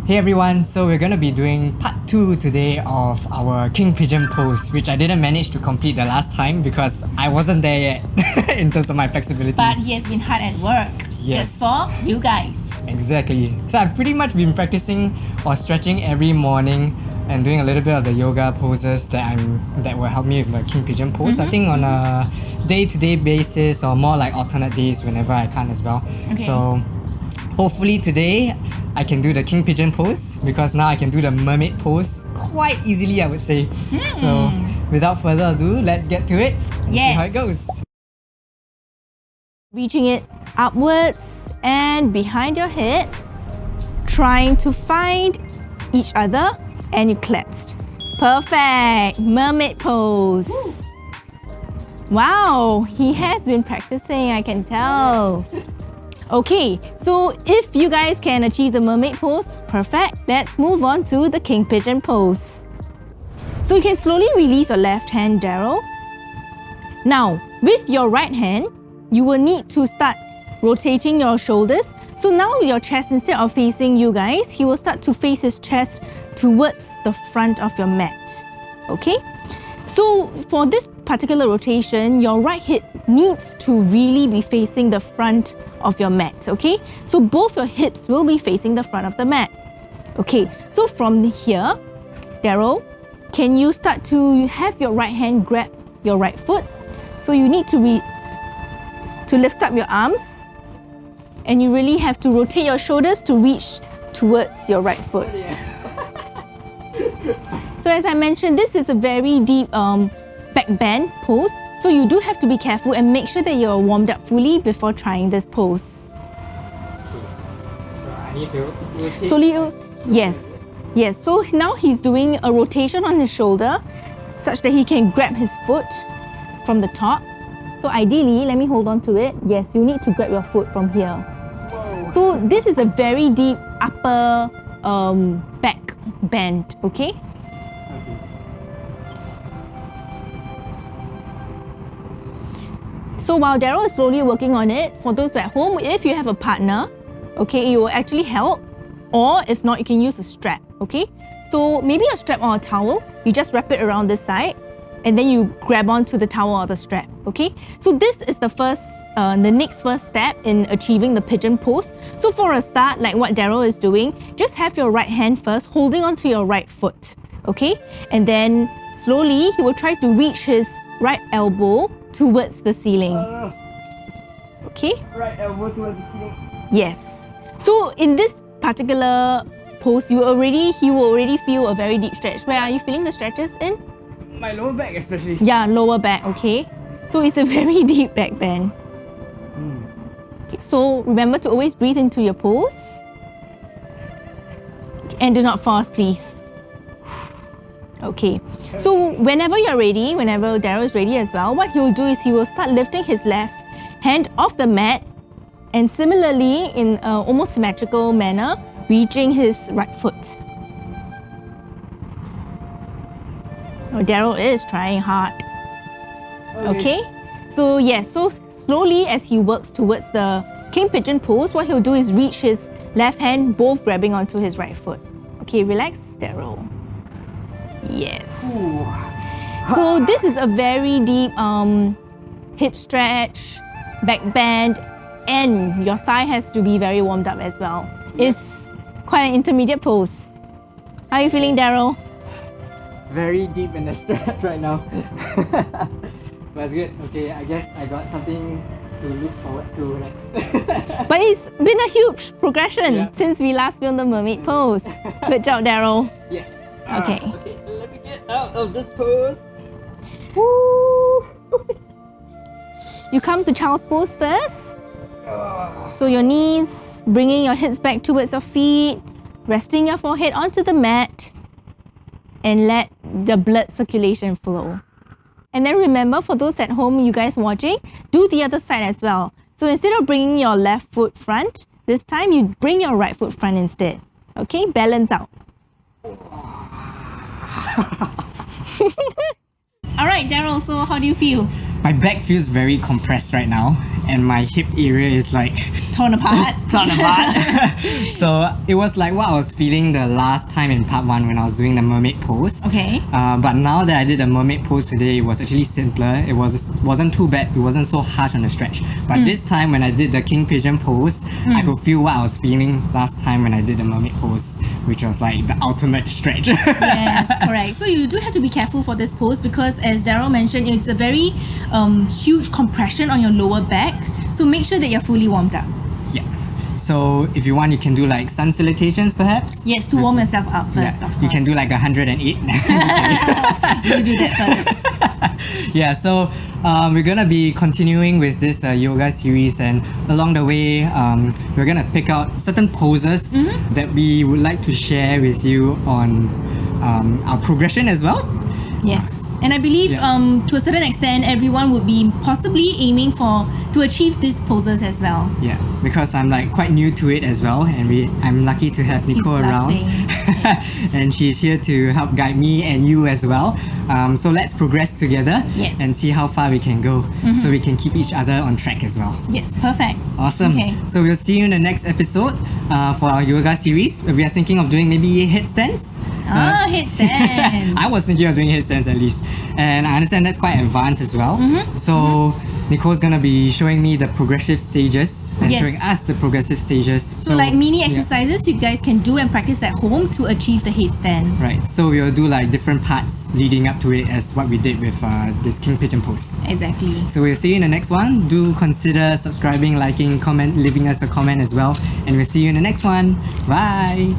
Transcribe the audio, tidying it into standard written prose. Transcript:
Hey everyone, so we're gonna be doing part 2 today of our King Pigeon pose, which I didn't manage to complete the last time because I wasn't there yet in terms of my flexibility. But he has been hard at work Yes. just for you guys. Exactly. So I've pretty much been practicing or stretching every morning and doing a little bit of the yoga poses that will help me with the King Pigeon pose. I think on a day-to-day basis or more like alternate days whenever I can as well. Okay. So hopefully today I can do the King Pigeon pose because now I can do the mermaid pose quite easily, I would say. So without further ado, let's get to it and see how it goes. Reaching it upwards and behind your head, trying to find each other, and you collapsed. Perfect! Mermaid pose. Wow, he has been practicing, I can tell. Okay, so if you guys can achieve the mermaid pose, perfect. Let's move on to the King Pigeon pose. So you can slowly release your left hand, Daryl. Now, with your right hand, you will need to start rotating your shoulders. So now your chest, instead of facing you guys, he will start to face his chest towards the front of your mat. Okay? So for this particular rotation, your right hip needs to really be facing the front of your mat, okay? So both your hips will be facing the front of the mat. Okay, so from here, Daryl, can you start to have your right hand grab your right foot? So you need to lift up your arms, and you really have to rotate your shoulders to reach towards your right foot. So as I mentioned, this is a very deep back bend pose. So you do have to be careful and make sure that you're warmed up fully before trying this pose. So I need to rotate. So yes. So now he's doing a rotation on his shoulder such that he can grab his foot from the top. So ideally, let me hold on to it. Yes, you need to grab your foot from here. Whoa. So this is a very deep upper back bend, okay? So while Daryl is slowly working on it, for those at home, if you have a partner, okay, it will actually help. Or if not, you can use a strap, okay? So maybe a strap or a towel, you just wrap it around this side and then you grab onto the towel or the strap, okay? So this is the next first step in achieving the pigeon pose. So for a start, like what Daryl is doing, just have your right hand first, holding onto your right foot, okay? And then slowly, he will try to reach his right elbow towards the ceiling. Okay? Right elbow towards the ceiling. Yes. So in this particular pose, he will already feel a very deep stretch. Where are you feeling the stretches in? My lower back especially. Yeah, lower back, okay? So it's a very deep back bend. Okay, so remember to always breathe into your pose. And do not force, please. Okay, so whenever you're ready, whenever Daryl is ready as well, what he will do is he will start lifting his left hand off the mat and similarly, in an almost symmetrical manner, reaching his right foot. Oh, Daryl is trying hard. Okay? So yes, so slowly as he works towards the King Pigeon pose, what he'll do is reach his left hand, both grabbing onto his right foot. Okay, relax, Daryl. Yes. Ooh. So this is a very deep hip stretch, back bend, and your thigh has to be very warmed up as well. It's quite an intermediate pose. How are you feeling, Daryl? Very deep in the stretch right now. But it's good. Okay, I guess I got something to look forward to next. But it's been a huge progression since we last filmed the mermaid pose. Good job, Daryl. Yes. Okay. Okay, let me get out of this pose. Woo! You come to child's pose first. So your knees, bringing your hips back towards your feet, resting your forehead onto the mat, and let the blood circulation flow. And then remember, for those at home, you guys watching, do the other side as well. So instead of bringing your left foot front, this time you bring your right foot front instead. Okay, balance out. Alright, Daryl, so how do you feel? My back feels very compressed right now, and my hip area is like Torn apart. torn apart. So it was like what I was feeling the last time in part 1 when I was doing the mermaid pose. Okay. But now that I did the mermaid pose today, it was actually simpler. It wasn't too bad. It wasn't so harsh on the stretch. But this time when I did the King Pigeon pose, I could feel what I was feeling last time when I did the mermaid pose, which was like the ultimate stretch. Yes, correct. So you do have to be careful for this pose because, as Daryl mentioned, it's a very huge compression on your lower back. So make sure that you're fully warmed up. Yeah. So if you want, you can do like sun salutations perhaps. Yes, to warm yourself up first. Yeah. Of course. You can do like 108. You do that first. Yeah, so we're gonna be continuing with this yoga series, and along the way we're gonna pick out certain poses that we would like to share with you on our progression as well. Yes. And I believe to a certain extent, everyone would be possibly aiming to achieve these poses as well. Yeah, because I'm like quite new to it as well, and I'm lucky to have Nicole around, and she's here to help guide me and you as well. So let's progress together and see how far we can go, so we can keep each other on track as well. Yes, perfect. Awesome. Okay. So we'll see you in the next episode for our yoga series. We are thinking of doing maybe headstands. Headstand. I was thinking of doing headstands at least, and I understand that's quite advanced as well. So Nicole's gonna be showing me the progressive stages and showing us the progressive stages. So like mini exercises you guys can do and practice at home to achieve the headstand. Right. So we'll do like different parts leading up to it, as what we did with this King Pigeon pose. Exactly. So we'll see you in the next one. Do consider subscribing, liking, comment, leaving us a comment as well, and we'll see you in the next one. Bye.